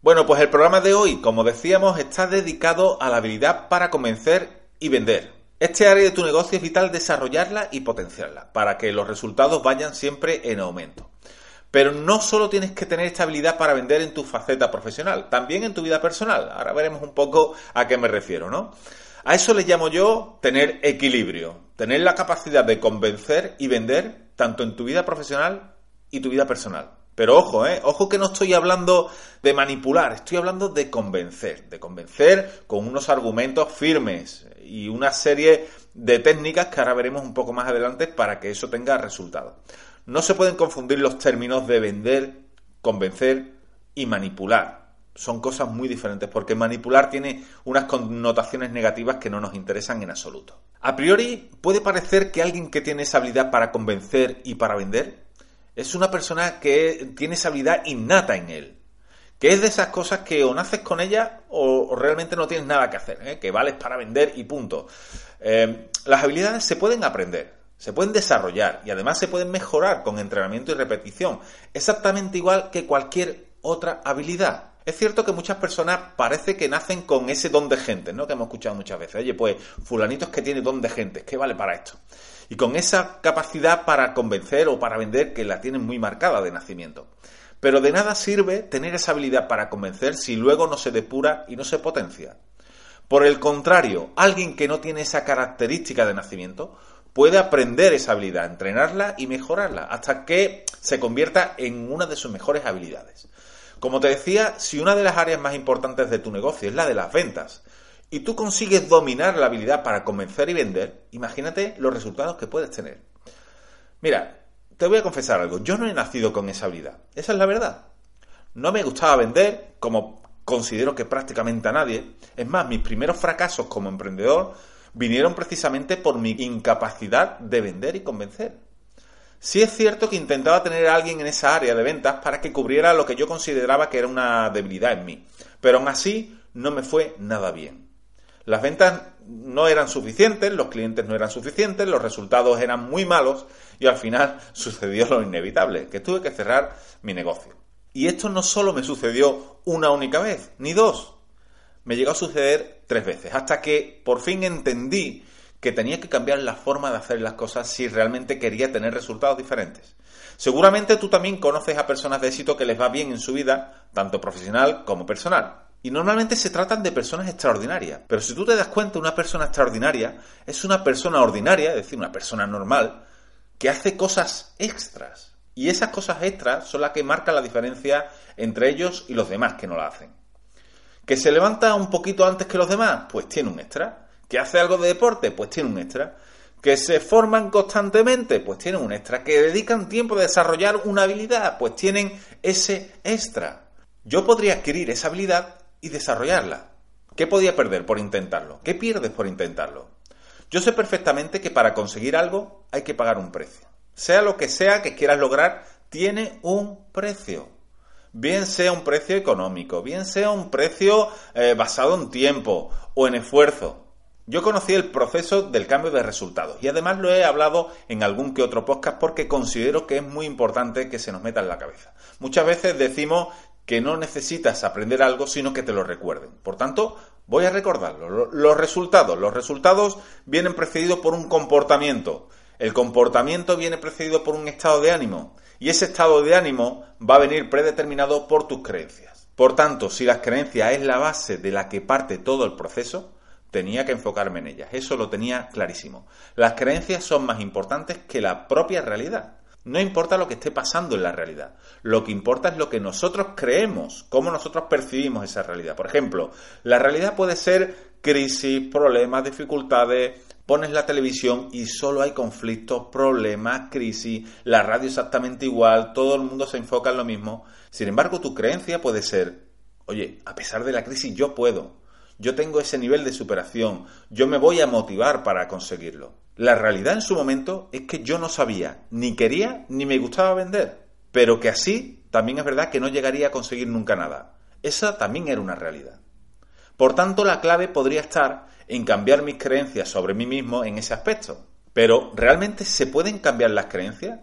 Bueno, pues el programa de hoy, como decíamos, está dedicado a la habilidad para convencer y vender. Este área de tu negocio es vital desarrollarla y potenciarla para que los resultados vayan siempre en aumento. Pero no solo tienes que tener esta habilidad para vender en tu faceta profesional, también en tu vida personal. Ahora veremos un poco a qué me refiero, ¿no? A eso le llamo yo tener equilibrio, tener la capacidad de convencer y vender tanto en tu vida profesional y tu vida personal. Pero ojo, ojo que no estoy hablando de manipular, estoy hablando de convencer con unos argumentos firmes y una serie de técnicas que ahora veremos un poco más adelante para que eso tenga resultados. No se pueden confundir los términos de vender, convencer y manipular. Son cosas muy diferentes porque manipular tiene unas connotaciones negativas que no nos interesan en absoluto. A priori puede parecer que alguien que tiene esa habilidad para convencer y para vender es una persona que tiene esa habilidad innata en él, que es de esas cosas que o naces con ella o realmente no tienes nada que hacer, que vales para vender y punto. Las habilidades se pueden aprender, se pueden desarrollar y además se pueden mejorar con entrenamiento y repetición, exactamente igual que cualquier otra habilidad. Es cierto que muchas personas parece que nacen con ese don de gente, ¿no? Que hemos escuchado muchas veces. Oye, pues fulanito es que tiene don de gente, ¿qué vale para esto? Y con esa capacidad para convencer o para vender que la tienen muy marcada de nacimiento. Pero de nada sirve tener esa habilidad para convencer si luego no se depura y no se potencia. Por el contrario, alguien que no tiene esa característica de nacimiento puede aprender esa habilidad, entrenarla y mejorarla hasta que se convierta en una de sus mejores habilidades. Como te decía, si una de las áreas más importantes de tu negocio es la de las ventas y tú consigues dominar la habilidad para convencer y vender, imagínate los resultados que puedes tener. Mira, te voy a confesar algo, yo no he nacido con esa habilidad, esa es la verdad. No me gustaba vender, como considero que prácticamente a nadie. Es más, mis primeros fracasos como emprendedor vinieron precisamente por mi incapacidad de vender y convencer. Sí es cierto que intentaba tener a alguien en esa área de ventas para que cubriera lo que yo consideraba que era una debilidad en mí, pero aún así no me fue nada bien. Las ventas no eran suficientes, los clientes no eran suficientes, los resultados eran muy malos y al final sucedió lo inevitable, que tuve que cerrar mi negocio. Y esto no solo me sucedió una única vez, ni dos. Me llegó a suceder 3 veces, hasta que por fin entendí que tenía que cambiar la forma de hacer las cosas si realmente quería tener resultados diferentes. Seguramente tú también conoces a personas de éxito que les va bien en su vida, tanto profesional como personal. Y normalmente se tratan de personas extraordinarias. Pero si tú te das cuenta, una persona extraordinaria es una persona ordinaria, es decir, una persona normal, que hace cosas extras. Y esas cosas extras son las que marcan la diferencia entre ellos y los demás que no la hacen. ¿Que se levanta un poquito antes que los demás? Pues tiene un extra. ¿Que hace algo de deporte? Pues tiene un extra. ¿Que se forman constantemente? Pues tienen un extra. ¿Que dedican tiempo a desarrollar una habilidad? Pues tienen ese extra. Yo podría adquirir esa habilidad y desarrollarla. ¿Qué podía perder por intentarlo? ¿Qué pierdes por intentarlo? Yo sé perfectamente que para conseguir algo hay que pagar un precio. Sea lo que sea que quieras lograr, tiene un precio. Bien sea un precio económico, bien sea un precio basado en tiempo o en esfuerzo. Yo conocí el proceso del cambio de resultados y además lo he hablado en algún que otro podcast porque considero que es muy importante que se nos meta en la cabeza. Muchas veces decimos que no necesitas aprender algo, sino que te lo recuerden. Por tanto, voy a recordarlo. Los resultados vienen precedidos por un comportamiento. El comportamiento viene precedido por un estado de ánimo. Y ese estado de ánimo va a venir predeterminado por tus creencias. Por tanto, si las creencias es la base de la que parte todo el proceso, tenía que enfocarme en ellas. Eso lo tenía clarísimo. Las creencias son más importantes que la propia realidad. No importa lo que esté pasando en la realidad. Lo que importa es lo que nosotros creemos, cómo nosotros percibimos esa realidad. Por ejemplo, la realidad puede ser crisis, problemas, dificultades. Pones la televisión y solo hay conflictos, problemas, crisis, la radio exactamente igual, todo el mundo se enfoca en lo mismo. Sin embargo, tu creencia puede ser, oye, a pesar de la crisis yo puedo, yo tengo ese nivel de superación, yo me voy a motivar para conseguirlo. La realidad en su momento es que yo no sabía, ni quería, ni me gustaba vender, pero que así también es verdad que no llegaría a conseguir nunca nada. Esa también era una realidad. Por tanto, la clave podría estar en cambiar mis creencias sobre mí mismo en ese aspecto. Pero, ¿realmente se pueden cambiar las creencias?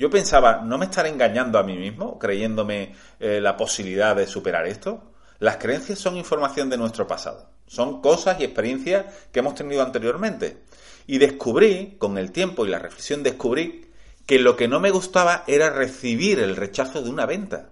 Yo pensaba, ¿no me estaré engañando a mí mismo, creyéndome la posibilidad de superar esto? Las creencias son información de nuestro pasado. Son cosas y experiencias que hemos tenido anteriormente. Y descubrí, con el tiempo y la reflexión, descubrí que lo que no me gustaba era recibir el rechazo de una venta.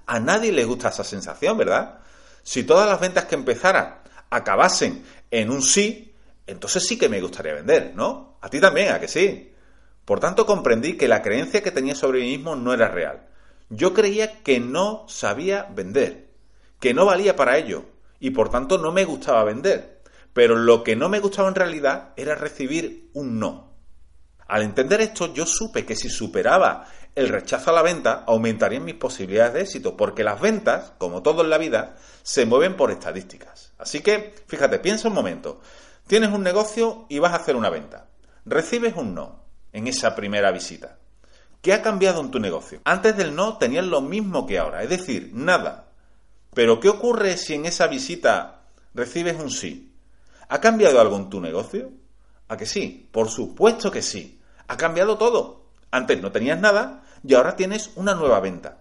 A nadie le gusta esa sensación, ¿verdad? Si todas las ventas que empezaran acabasen en un sí, entonces sí que me gustaría vender, ¿no? A ti también, ¿a que sí? Por tanto, comprendí que la creencia que tenía sobre mí mismo no era real. Yo creía que no sabía vender, que no valía para ello, y por tanto no me gustaba vender. Pero lo que no me gustaba en realidad era recibir un no. Al entender esto, yo supe que si superaba el rechazo a la venta, aumentarían mis posibilidades de éxito, porque las ventas, como todo en la vida, se mueven por estadísticas. Así que, fíjate, piensa un momento. Tienes un negocio y vas a hacer una venta. Recibes un no en esa primera visita. ¿Qué ha cambiado en tu negocio? Antes del no tenías lo mismo que ahora, es decir, nada. Pero ¿qué ocurre si en esa visita recibes un sí? ¿Ha cambiado algo en tu negocio? ¿A que sí? Por supuesto que sí. Ha cambiado todo. Antes no tenías nada y ahora tienes una nueva venta.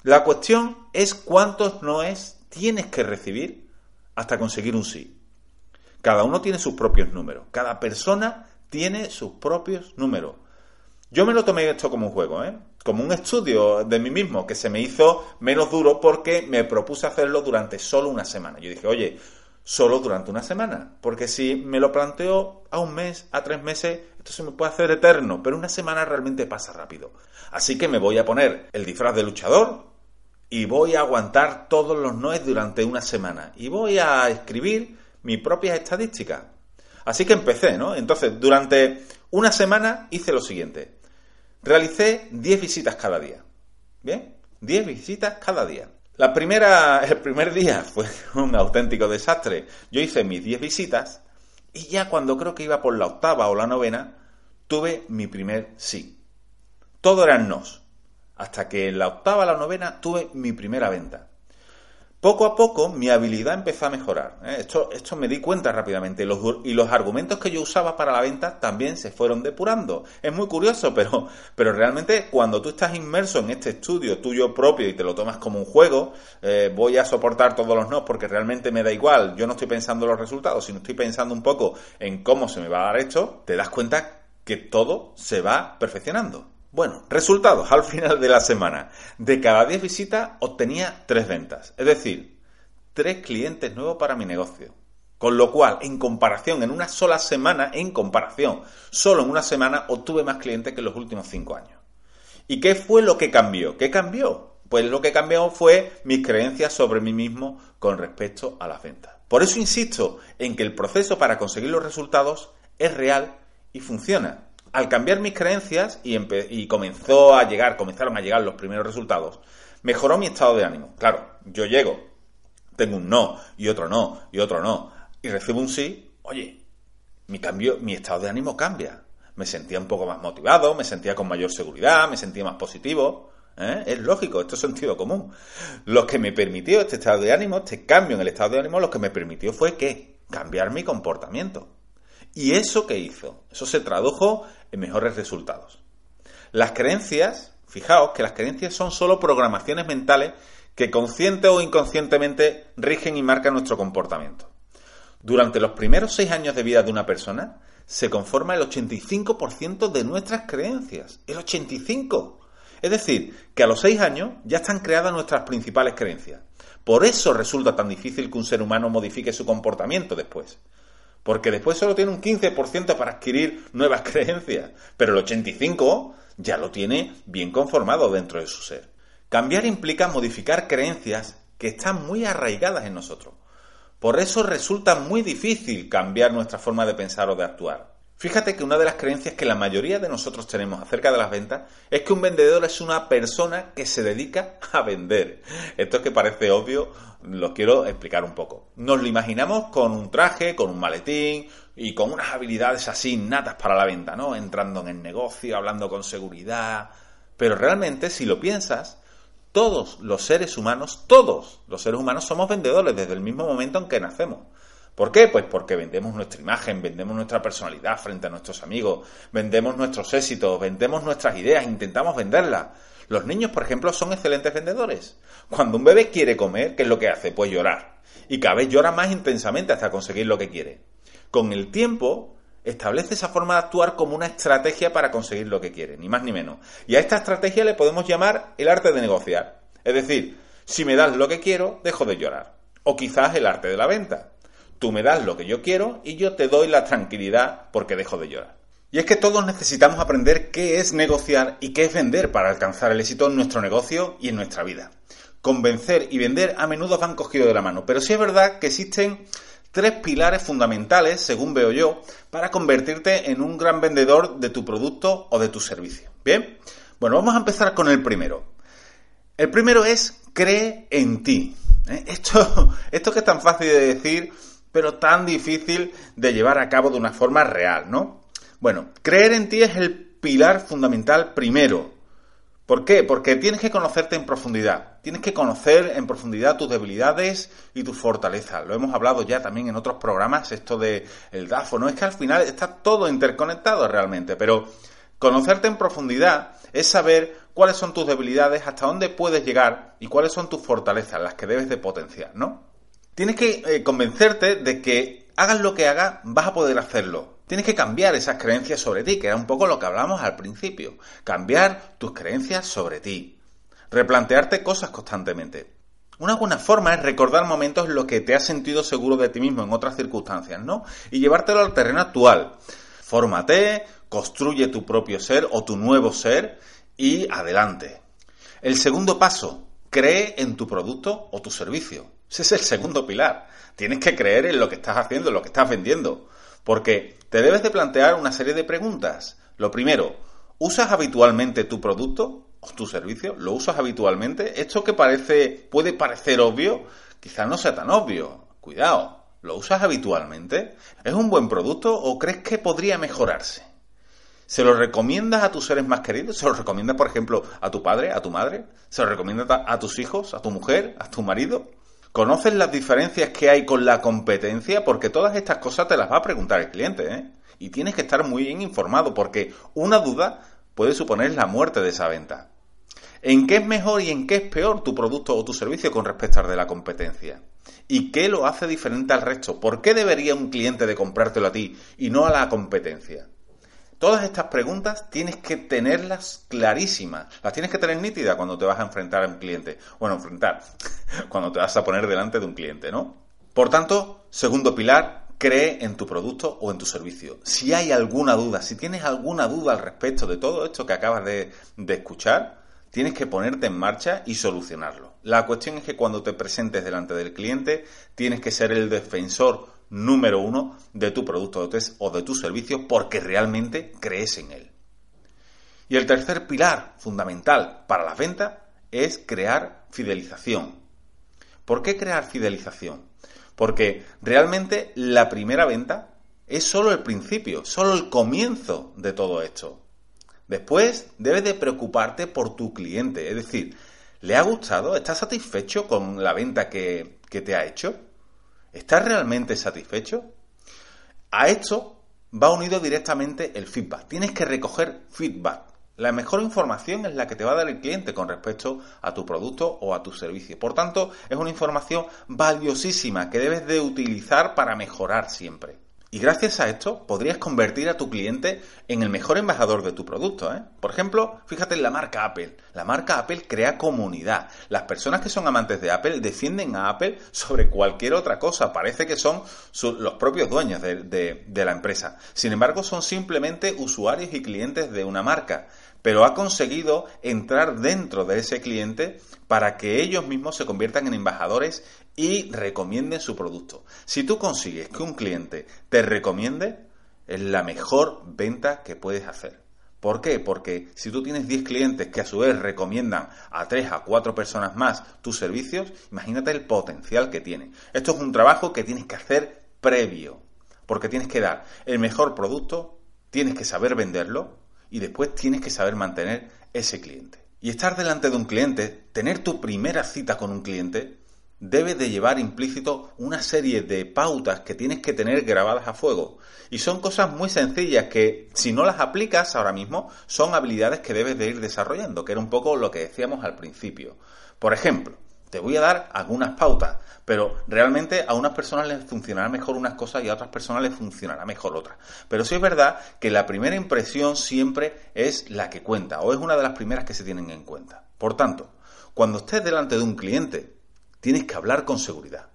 La cuestión es cuántos noes tienes que recibir hasta conseguir un sí. Cada uno tiene sus propios números. Cada persona tiene sus propios números. Yo me lo tomé esto como un juego, como un estudio de mí mismo, que se me hizo menos duro porque me propuse hacerlo durante solo una semana. Yo dije, oye, solo durante una semana, porque si me lo planteo a un mes, a 3 meses, esto se me puede hacer eterno, pero una semana realmente pasa rápido. Así que me voy a poner el disfraz de luchador y voy a aguantar todos los noes durante una semana. Y voy a escribir mis propias estadísticas. Así que empecé, ¿no? Entonces, durante una semana hice lo siguiente. Realicé 10 visitas cada día. ¿Bien? 10 visitas cada día. El primer día fue un auténtico desastre. Yo hice mis 10 visitas y ya cuando creo que iba por la 8ª o la 9ª, tuve mi primer sí. Todo eran nos. Hasta que en la 8ª o la 9ª tuve mi primera venta. Poco a poco mi habilidad empezó a mejorar. Esto me di cuenta rápidamente. Y los argumentos que yo usaba para la venta también se fueron depurando. Es muy curioso, pero realmente cuando tú estás inmerso en este estudio tuyo propio y te lo tomas como un juego, voy a soportar todos los no porque realmente me da igual. Yo no estoy pensando en los resultados, sino estoy pensando un poco en cómo se me va a dar esto. Te das cuenta que todo se va perfeccionando. Bueno, resultados al final de la semana. De cada 10 visitas obtenía 3 ventas. Es decir, 3 clientes nuevos para mi negocio. Con lo cual, en comparación, en una sola semana, solo en una semana obtuve más clientes que en los últimos 5 años. ¿Y qué fue lo que cambió? ¿Qué cambió? Pues lo que cambió fue mis creencias sobre mí mismo con respecto a las ventas. Por eso insisto en que el proceso para conseguir los resultados es real y funciona. Al cambiar mis creencias y comenzaron a llegar los primeros resultados, mejoró mi estado de ánimo. Claro, yo tengo un no, y otro no, y otro no, y recibo un sí, oye, mi estado de ánimo cambia. Me sentía un poco más motivado, me sentía con mayor seguridad, me sentía más positivo. Es lógico, esto es sentido común. Lo que me permitió este estado de ánimo, este cambio en el estado de ánimo, lo que me permitió fue ¿qué? Cambiar mi comportamiento. ¿Y eso qué hizo? Eso se tradujo en mejores resultados. Las creencias, fijaos que las creencias son solo programaciones mentales que consciente o inconscientemente rigen y marcan nuestro comportamiento. Durante los primeros 6 años de vida de una persona se conforma el 85% de nuestras creencias. ¡El 85%! Es decir, que a los 6 años ya están creadas nuestras principales creencias. Por eso resulta tan difícil que un ser humano modifique su comportamiento después. Porque después solo tiene un 15% para adquirir nuevas creencias, pero el 85% ya lo tiene bien conformado dentro de su ser. Cambiar implica modificar creencias que están muy arraigadas en nosotros. Por eso resulta muy difícil cambiar nuestra forma de pensar o de actuar. Fíjate que una de las creencias que la mayoría de nosotros tenemos acerca de las ventas es que un vendedor es una persona que se dedica a vender. Esto es que parece obvio, lo quiero explicar un poco. Nos lo imaginamos con un traje, con un maletín y con unas habilidades así innatas para la venta, ¿no? Entrando en el negocio, hablando con seguridad. Pero realmente, si lo piensas, todos los seres humanos somos vendedores desde el mismo momento en que nacemos. ¿Por qué? Pues porque vendemos nuestra imagen, vendemos nuestra personalidad frente a nuestros amigos, vendemos nuestros éxitos, vendemos nuestras ideas, intentamos venderlas. Los niños, por ejemplo, son excelentes vendedores. Cuando un bebé quiere comer, ¿qué es lo que hace? Pues llorar. Y cada vez llora más intensamente hasta conseguir lo que quiere. Con el tiempo, establece esa forma de actuar como una estrategia para conseguir lo que quiere, ni más ni menos. Y a esta estrategia le podemos llamar el arte de negociar. Es decir, si me das lo que quiero, dejo de llorar. O quizás el arte de la venta. Tú me das lo que yo quiero y yo te doy la tranquilidad porque dejo de llorar. Y es que todos necesitamos aprender qué es negociar y qué es vender para alcanzar el éxito en nuestro negocio y en nuestra vida. Convencer y vender a menudo van cogidos de la mano, pero sí es verdad que existen 3 pilares fundamentales, según veo yo, para convertirte en un gran vendedor de tu producto o de tu servicio. ¿Bien? Bueno, vamos a empezar con el primero. El primero es cree en ti. Esto que es tan fácil de decir, pero tan difícil de llevar a cabo de una forma real, ¿no? Bueno, creer en ti es el pilar fundamental primero. ¿Por qué? Porque tienes que conocerte en profundidad. Tienes que conocer en profundidad tus debilidades y tus fortalezas. Lo hemos hablado ya también en otros programas, esto de el DAFO, ¿no? Es que al final está todo interconectado realmente, pero conocerte en profundidad es saber cuáles son tus debilidades, hasta dónde puedes llegar y cuáles son tus fortalezas, las que debes de potenciar, ¿no? Tienes que convencerte de que hagas lo que hagas, vas a poder hacerlo. Tienes que cambiar esas creencias sobre ti, que era un poco lo que hablábamos al principio. Cambiar tus creencias sobre ti. Replantearte cosas constantemente. Una buena forma es recordar momentos en los que te has sentido seguro de ti mismo en otras circunstancias, ¿no? Y llevártelo al terreno actual. Fórmate, construye tu propio ser o tu nuevo ser y adelante. El segundo paso, cree en tu producto o tu servicio. Ese es el segundo pilar. Tienes que creer en lo que estás haciendo, en lo que estás vendiendo. Porque te debes de plantear una serie de preguntas. Lo primero, ¿usas habitualmente tu producto o tu servicio? ¿Lo usas habitualmente? Esto que puede parecer obvio, quizás no sea tan obvio. Cuidado, ¿lo usas habitualmente? ¿Es un buen producto o crees que podría mejorarse? ¿Se lo recomiendas a tus seres más queridos? ¿Se lo recomiendas, por ejemplo, a tu padre, a tu madre? ¿Se lo recomiendas a tus hijos, a tu mujer, a tu marido? ¿Conoces las diferencias que hay con la competencia? Porque todas estas cosas te las va a preguntar el cliente, ¿eh? Y tienes que estar muy bien informado porque una duda puede suponer la muerte de esa venta. ¿En qué es mejor y en qué es peor tu producto o tu servicio con respecto al de la competencia? ¿Y qué lo hace diferente al resto? ¿Por qué debería un cliente de comprártelo a ti y no a la competencia? Todas estas preguntas tienes que tenerlas clarísimas. Las tienes que tener nítidas cuando te vas a enfrentar a un cliente. Bueno, cuando te vas a poner delante de un cliente, ¿no? Por tanto, segundo pilar, cree en tu producto o en tu servicio. Si hay alguna duda, si tienes alguna duda al respecto de todo esto que acabas de escuchar, tienes que ponerte en marcha y solucionarlo. La cuestión es que cuando te presentes delante del cliente, tienes que ser el defensor número 1 de tu producto o de tu servicio porque realmente crees en él. Y el tercer pilar fundamental para las ventas es crear fidelización. ¿Por qué crear fidelización? Porque realmente la primera venta es solo el principio, solo el comienzo de todo esto. Después debes de preocuparte por tu cliente, es decir, ¿le ha gustado? ¿Estás satisfecho con la venta que te ha hecho? ¿Estás realmente satisfecho? A esto va unido directamente el feedback. Tienes que recoger feedback. La mejor información es la que te va a dar el cliente con respecto a tu producto o a tu servicio. Por tanto, es una información valiosísima que debes de utilizar para mejorar siempre. Y gracias a esto podrías convertir a tu cliente en el mejor embajador de tu producto, ¿eh? Por ejemplo, fíjate en la marca Apple. La marca Apple crea comunidad. Las personas que son amantes de Apple defienden a Apple sobre cualquier otra cosa. Parece que son los propios dueños de la empresa. Sin embargo, son simplemente usuarios y clientes de una marca. Pero ha conseguido entrar dentro de ese cliente para que ellos mismos se conviertan en embajadores y recomienden su producto. Si tú consigues que un cliente te recomiende, es la mejor venta que puedes hacer. ¿Por qué? Porque si tú tienes 10 clientes que a su vez recomiendan a 3 a 4 personas más tus servicios, imagínate el potencial que tiene. Esto es un trabajo que tienes que hacer previo, porque tienes que dar el mejor producto, tienes que saber venderlo y después tienes que saber mantener ese cliente. Y estar delante de un cliente, tener tu primera cita con un cliente, debe de llevar implícito una serie de pautas que tienes que tener grabadas a fuego. Y son cosas muy sencillas que, si no las aplicas ahora mismo, son habilidades que debes de ir desarrollando, que era un poco lo que decíamos al principio. Por ejemplo, te voy a dar algunas pautas, pero realmente a unas personas les funcionará mejor unas cosas y a otras personas les funcionará mejor otras. Pero sí es verdad que la primera impresión siempre es la que cuenta, o es una de las primeras que se tienen en cuenta. Por tanto, cuando estés delante de un cliente, tienes que hablar con seguridad.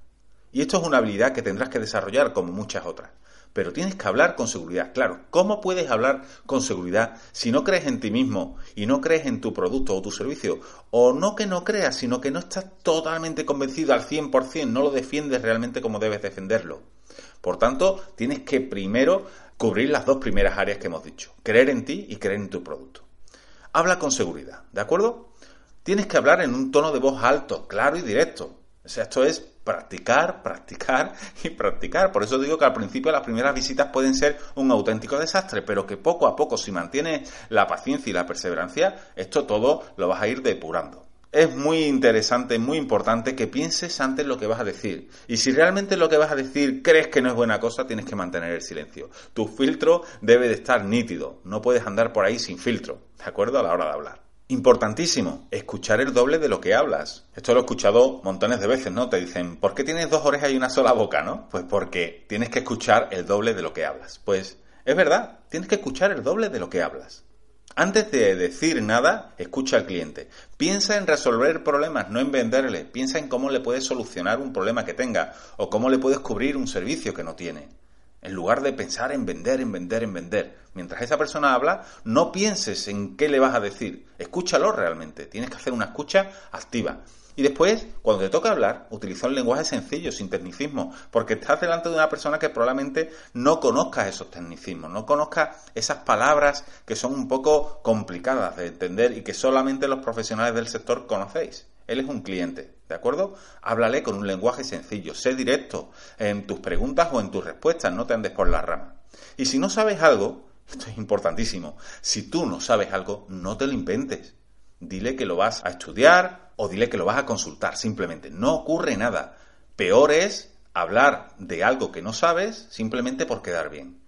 Y esto es una habilidad que tendrás que desarrollar como muchas otras. Pero tienes que hablar con seguridad. Claro, ¿cómo puedes hablar con seguridad si no crees en ti mismo y no crees en tu producto o tu servicio? O no que no creas, sino que no estás totalmente convencido al 100%, no lo defiendes realmente como debes defenderlo. Por tanto, tienes que primero cubrir las dos primeras áreas que hemos dicho. Creer en ti y creer en tu producto. Habla con seguridad, ¿de acuerdo? Tienes que hablar en un tono de voz alto, claro y directo. O sea, esto es practicar, practicar y practicar. Por eso digo que al principio las primeras visitas pueden ser un auténtico desastre, pero que poco a poco, si mantienes la paciencia y la perseverancia, esto todo lo vas a ir depurando. Es muy interesante, muy importante que pienses antes lo que vas a decir. Y si realmente lo que vas a decir crees que no es buena cosa, tienes que mantener el silencio. Tu filtro debe de estar nítido. No puedes andar por ahí sin filtro, ¿de acuerdo? A la hora de hablar. Importantísimo, escuchar el doble de lo que hablas. Esto lo he escuchado montones de veces, ¿no? Te dicen, ¿por qué tienes dos orejas y una sola boca, no? Pues porque tienes que escuchar el doble de lo que hablas. Pues es verdad, tienes que escuchar el doble de lo que hablas. Antes de decir nada, escucha al cliente. Piensa en resolver problemas, no en venderle. Piensa en cómo le puedes solucionar un problema que tenga o cómo le puedes cubrir un servicio que no tiene. En lugar de pensar en vender, en vender, en vender. Mientras esa persona habla, no pienses en qué le vas a decir. Escúchalo realmente. Tienes que hacer una escucha activa. Y después, cuando te toca hablar, utiliza un lenguaje sencillo, sin tecnicismos, porque estás delante de una persona que probablemente no conozcas esos tecnicismos, no conozcas esas palabras que son un poco complicadas de entender y que solamente los profesionales del sector conocéis. Él es un cliente, ¿de acuerdo? Háblale con un lenguaje sencillo, sé directo en tus preguntas o en tus respuestas, no te andes por las ramas. Y si no sabes algo, esto es importantísimo, si tú no sabes algo, no te lo inventes. Dile que lo vas a estudiar o dile que lo vas a consultar, simplemente. No ocurre nada. Peor es hablar de algo que no sabes simplemente por quedar bien.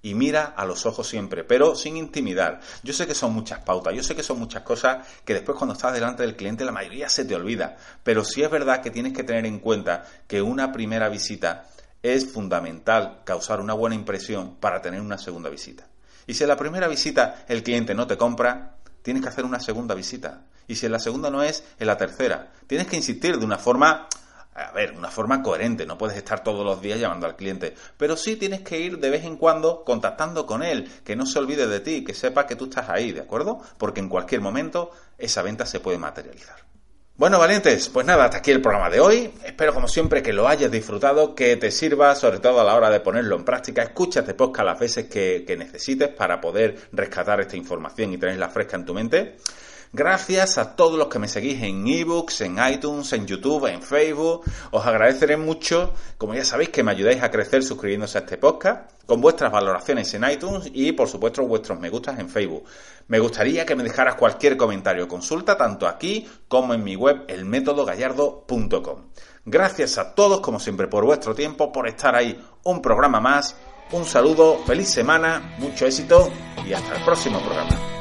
Y mira a los ojos siempre, pero sin intimidar. Yo sé que son muchas pautas, yo sé que son muchas cosas que después cuando estás delante del cliente la mayoría se te olvida. Pero sí es verdad que tienes que tener en cuenta que una primera visita es fundamental causar una buena impresión para tener una segunda visita. Y si en la primera visita el cliente no te compra, tienes que hacer una segunda visita. Y si en la segunda no es, en la tercera. Tienes que insistir de una forma coherente. No puedes estar todos los días llamando al cliente. Pero sí tienes que ir de vez en cuando contactando con él. Que no se olvide de ti, que sepa que tú estás ahí, ¿de acuerdo? Porque en cualquier momento esa venta se puede materializar. Bueno, valientes, pues nada, hasta aquí el programa de hoy. Espero, como siempre, que lo hayas disfrutado, que te sirva, sobre todo a la hora de ponerlo en práctica. Escucha este podcast las veces que necesites para poder rescatar esta información y tenerla fresca en tu mente. Gracias a todos los que me seguís en ebooks, en iTunes, en YouTube, en Facebook. Os agradeceré mucho, como ya sabéis, que me ayudéis a crecer suscribiéndose a este podcast, con vuestras valoraciones en iTunes y, por supuesto, vuestros me gustas en Facebook. Me gustaría que me dejaras cualquier comentario o consulta, tanto aquí como en mi web, elmetodogallardo.com. Gracias a todos, como siempre, por vuestro tiempo, por estar ahí un programa más. Un saludo, feliz semana, mucho éxito y hasta el próximo programa.